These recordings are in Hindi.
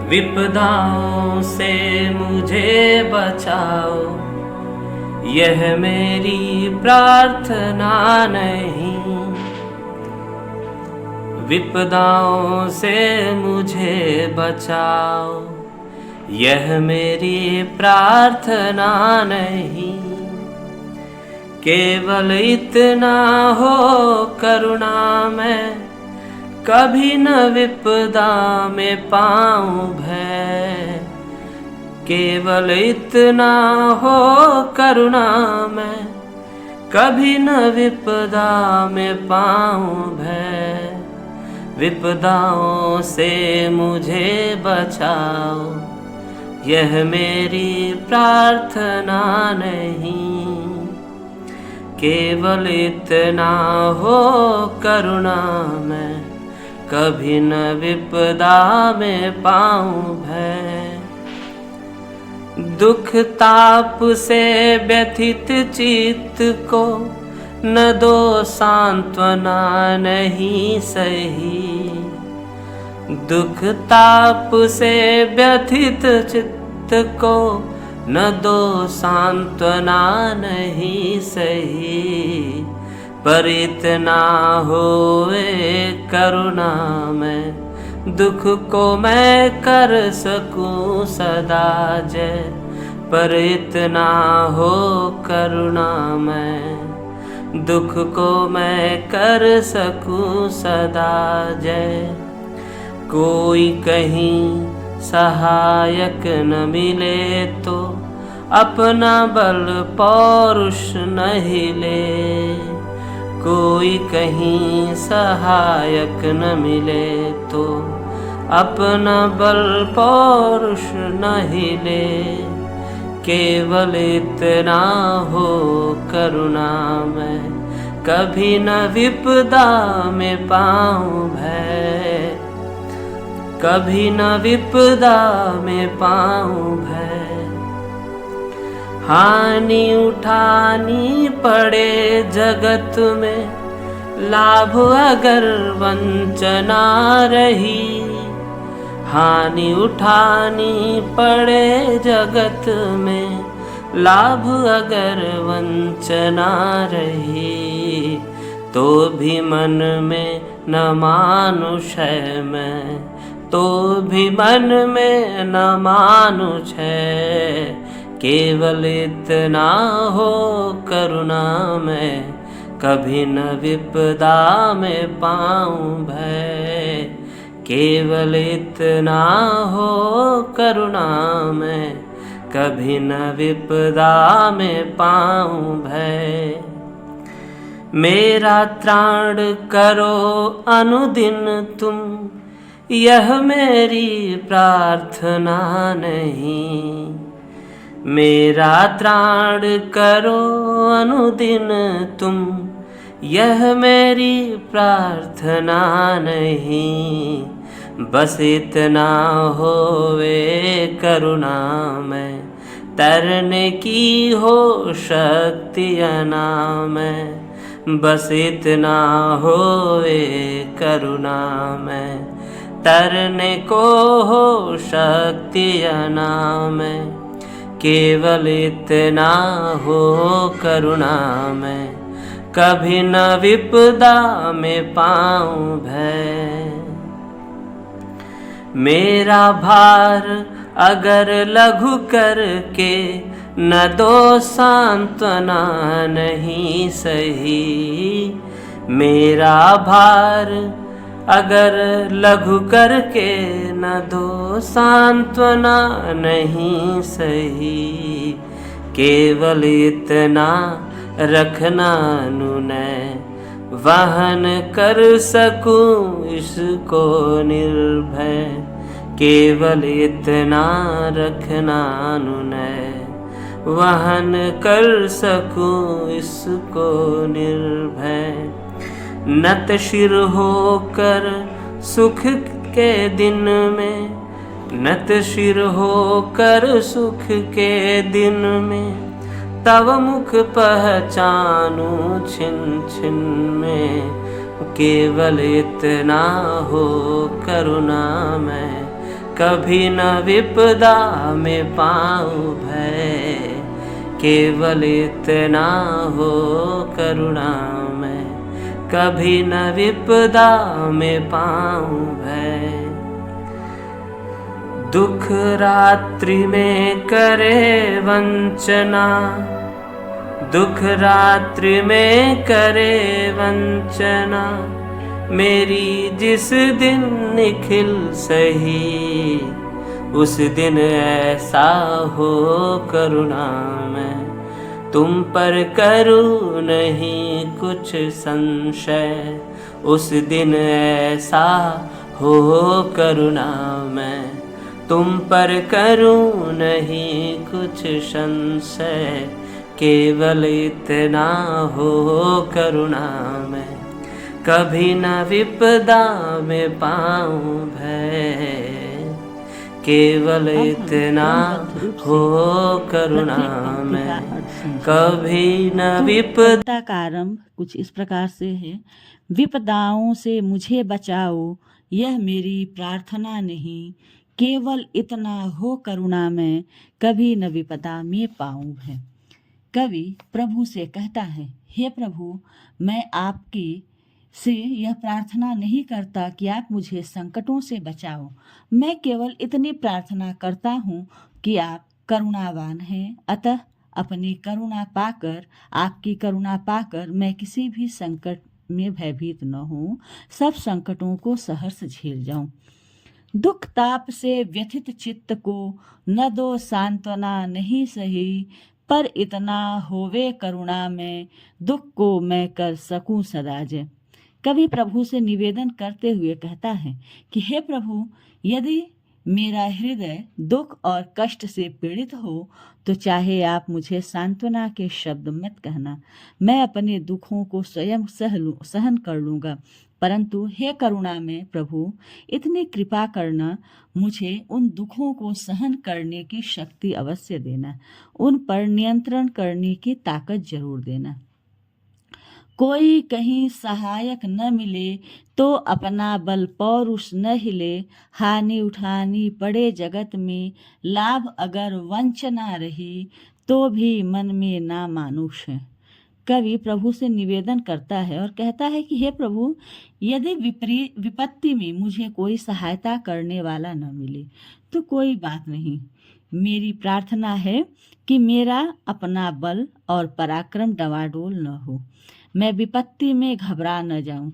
विपदाओं से मुझे बचाओ, यह मेरी प्रार्थना नहीं। विपदाओं से मुझे बचाओ, यह मेरी प्रार्थना नहीं। केवल इतना हो करुणा में, कभी न विपदा में पाऊं भय। केवल इतना हो करुणा में, कभी न विपदा में पाऊं भय। विपदाओं से मुझे बचाओ, यह मेरी प्रार्थना नहीं। केवल इतना हो करुणा में, कभी न विपदा में पाऊं भय। दुख ताप से व्यथित चित्त को न दो सांत्वना नहीं सही। दुख ताप से व्यथित चित्त को न दो सांत्वना नहीं सही। पर इतना होए करुणा में, दुख को मैं कर सकूं सदा जय। पर इतना हो करुणा में, दुख को मैं कर सकूं सदा जय। कोई कहीं सहायक न मिले तो, अपना बल पौरुष नहीं ले। कोई कहीं सहायक न मिले तो, अपना बल पौरुष नहीं ले। केवल इतना हो करुणा में, कभी न विपदा में पाऊं भय। कभी न विपदा में पाऊं भय। हानि उठानी पड़े जगत में, लाभ अगर वंचना रही। हानि उठानी पड़े जगत में, लाभ अगर वंचना रही। तो भी मन में न मानुष है मैं, तो भी मन में न मानुष है। केवल इतना हो करुणा में, कभी न विपदा में पाऊं भय। केवल इतना हो करुणा में, कभी न विपदा में पाऊं भय। मेरा त्राण करो अनुदिन तुम, यह मेरी प्रार्थना नहीं। मेरा त्राण करो अनुदिन तुम, यह मेरी प्रार्थना नहीं। बस इतना होवे करुणा में, तरने की हो शक्ति अनामय। बस इतना होवे करुणा में, तरने को हो शक्ति अनामय। केवल इतना हो करुणा में, कभी न विपदा में पाऊं भय। मेरा भार अगर लघु करके, न दो सांत्वना नहीं सही। मेरा भार अगर लघु करके, न दो सांत्वना नहीं सही। केवल इतना रखना अनुनय, वहन कर सकूं इसको निर्भय। केवल इतना रखना अनुनय, वहन कर सकूं इसको निर्भय। नत शिर होकर सुख के दिन में, नत शिर होकर सुख के दिन में, तव मुख पहचानूं छिन छिन में। केवल इतना हो करुणामय, कभी न विपदा में पाऊँ भय। केवल इतना हो करुणामय, कभी न विपदा में पाऊँ भय। दुख रात्रि में करे वंचना, दुख रात्रि में करे वंचना, मेरी जिस दिन निखिल सही, उस दिन ऐसा हो करुणामय। तुम पर करूँ नहीं कुछ संशय, उस दिन ऐसा हो करुणामय। तुम पर करूँ नहीं कुछ संशय, केवल इतना हो करुणामय, कभी न विपदा में पाऊँ भय। केवल इतना हो करुणामय, कभी न विपदा। का आरंभ कुछ इस प्रकार से है। विपदाओं से मुझे बचाओ, यह मेरी प्रार्थना नहीं, केवल इतना हो करुणामय, कभी न विपदा में पाऊँ भय। कवि प्रभु से कहता है, हे प्रभु, मैं आपके से यह प्रार्थना नहीं करता कि आप मुझे संकटों से बचाओ। मैं केवल इतनी प्रार्थना करता हूँ कि आप करुणावान हैं। अतः अपनी करुणा पाकर, आपकी करुणा पाकर मैं किसी भी संकट में भयभीत न हूँ, सब संकटों को सहर्ष झेल जाऊं। दुख ताप से व्यथित चित्त को न दो सांत्वना नहीं सही, पर इतना होवे करुणा में, दुख को मैं कर सकूं सदा जय। कवि प्रभु से निवेदन करते हुए कहता है कि हे प्रभु, यदि मेरा हृदय दुख और कष्ट से पीड़ित हो तो चाहे आप मुझे सांत्वना के शब्द मत कहना, मैं अपने दुखों को स्वयं सहन कर लूँगा। परंतु हे करुणा में प्रभु, इतनी कृपा करना, मुझे उन दुखों को सहन करने की शक्ति अवश्य देना, उन पर नियंत्रण करने की ताकत जरूर देना। कोई कहीं सहायक न मिले तो अपना बल पौरुष न हिले, हानि उठानी पड़े जगत में, लाभ अगर वंचना रही तो भी मन में ना मानुष है। कवि प्रभु से निवेदन करता है और कहता है कि हे प्रभु, यदि विपत्ति में मुझे कोई सहायता करने वाला न मिले तो कोई बात नहीं। मेरी प्रार्थना है कि मेरा अपना बल और पराक्रम डवाडोल न हो, मैं विपत्ति में घबरा न जाऊं,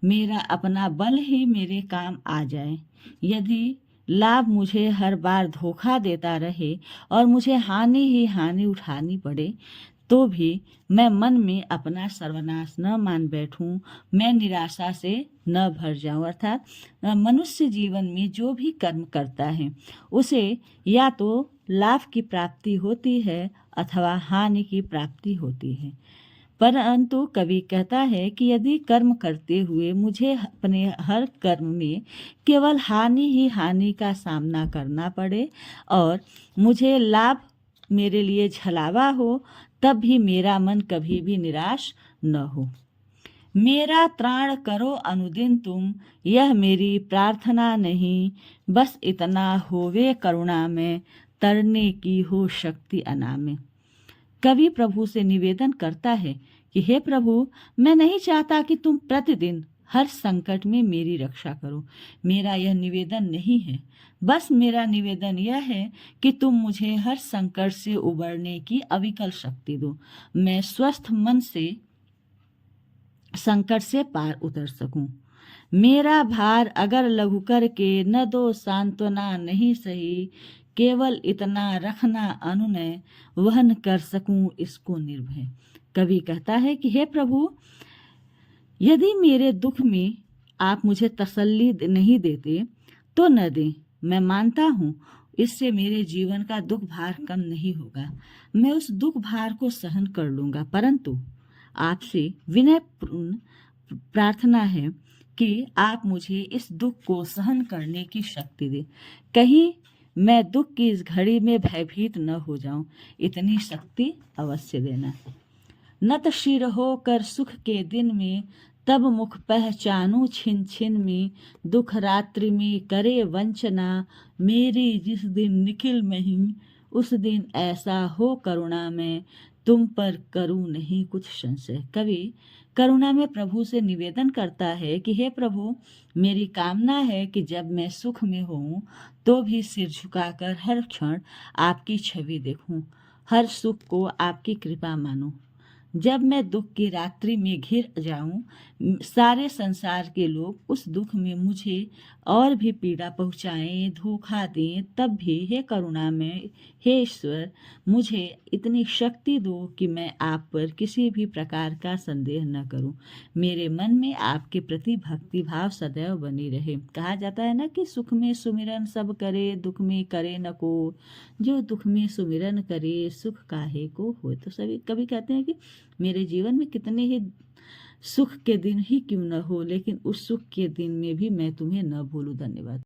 मेरा अपना बल ही मेरे काम आ जाए। यदि लाभ मुझे हर बार धोखा देता रहे और मुझे हानि ही हानि उठानी पड़े तो भी मैं मन में अपना सर्वनाश न मान बैठूं, मैं निराशा से न भर जाऊं। अर्थात मनुष्य जीवन में जो भी कर्म करता है उसे या तो लाभ की प्राप्ति होती है अथवा हानि की प्राप्ति होती है। परंतु कवि कहता है कि यदि कर्म करते हुए मुझे अपने हर कर्म में केवल हानि ही हानि का सामना करना पड़े और मुझे लाभ मेरे लिए छलावा हो, तब भी मेरा मन कभी भी निराश न हो। मेरा त्राण करो अनुदिन तुम, यह मेरी प्रार्थना नहीं, बस इतना होवे करुणा में, तरने की हो शक्ति अनामे। कवि प्रभु से निवेदन करता है कि हे प्रभु, मैं नहीं चाहता कि तुम प्रतिदिन हर संकट में मेरी रक्षा करो। मेरा यह निवेदन नहीं है, बस मेरा निवेदन यह है कि तुम मुझे हर संकट से उबरने की अविकल शक्ति दो, मैं स्वस्थ मन से संकट से पार उतर सकूं। मेरा भार अगर लघु करके न दो सांत्वना नहीं सही, केवल इतना रखना अनुनय, वहन कर सकूं इसको निर्भय। कवि कहता है कि हे प्रभु, यदि मेरे दुख में आप मुझे तसल्ली नहीं देते तो न दें। मैं मानता हूँ इससे मेरे जीवन का दुख भार कम नहीं होगा, मैं उस दुख भार को सहन कर लूँगा। परंतु आपसे विनयपूर्ण प्रार्थना है कि आप मुझे इस दुख को सहन करने की शक्ति दें, कहीं मैं दुख की इस घड़ी में भयभीत न हो जाऊं, इतनी शक्ति अवश्य देना। नत शिर होकर सुख के दिन में, तब मुख पहचानूं छिन छिन में, दुख रात्रि में करे वंचना, मेरी जिस दिन निखिल नहीं, उस दिन ऐसा हो करुणा में, तुम पर करूं नहीं कुछ संशय। कवि करुणा में प्रभु से निवेदन करता है कि हे प्रभु, मेरी कामना है कि जब मैं सुख में हूँ तो भी सिर झुकाकर हर क्षण आपकी छवि देखूं, हर सुख को आपकी कृपा मानूं। जब मैं दुख की रात्रि में घिर जाऊं, सारे संसार के लोग उस दुख में मुझे और भी पीड़ा पहुंचाएं, धोखा दें, तब भी हे करुणा में, हे ईश्वर, मुझे इतनी शक्ति दो कि मैं आप पर किसी भी प्रकार का संदेह न करूं। मेरे मन में आपके प्रति भक्ति भाव सदैव बनी रहे। कहा जाता है ना कि सुख में सुमिरन सब करे, दुख में करे न को, जो दुख में सुमिरन करे सुख काहे को हो। तो सभी कभी कहते हैं कि मेरे जीवन में कितने ही सुख के दिन ही क्यों न हो, लेकिन उस सुख के दिन में भी मैं तुम्हें न भूलूं। धन्यवाद।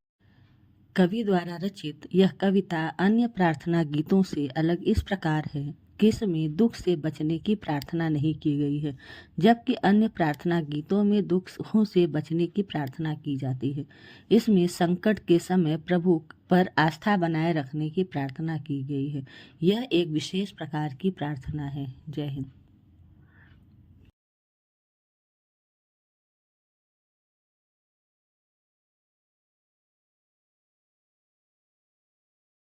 कवि द्वारा रचित यह कविता अन्य प्रार्थना गीतों से अलग इस प्रकार है कि इसमें दुख से बचने की प्रार्थना नहीं की गई है, जबकि अन्य प्रार्थना गीतों में दुखों से बचने की प्रार्थना की जाती है। इसमें संकट के समय प्रभु पर आस्था बनाए रखने की प्रार्थना की गई है। यह एक विशेष प्रकार की प्रार्थना है। जय हिंद।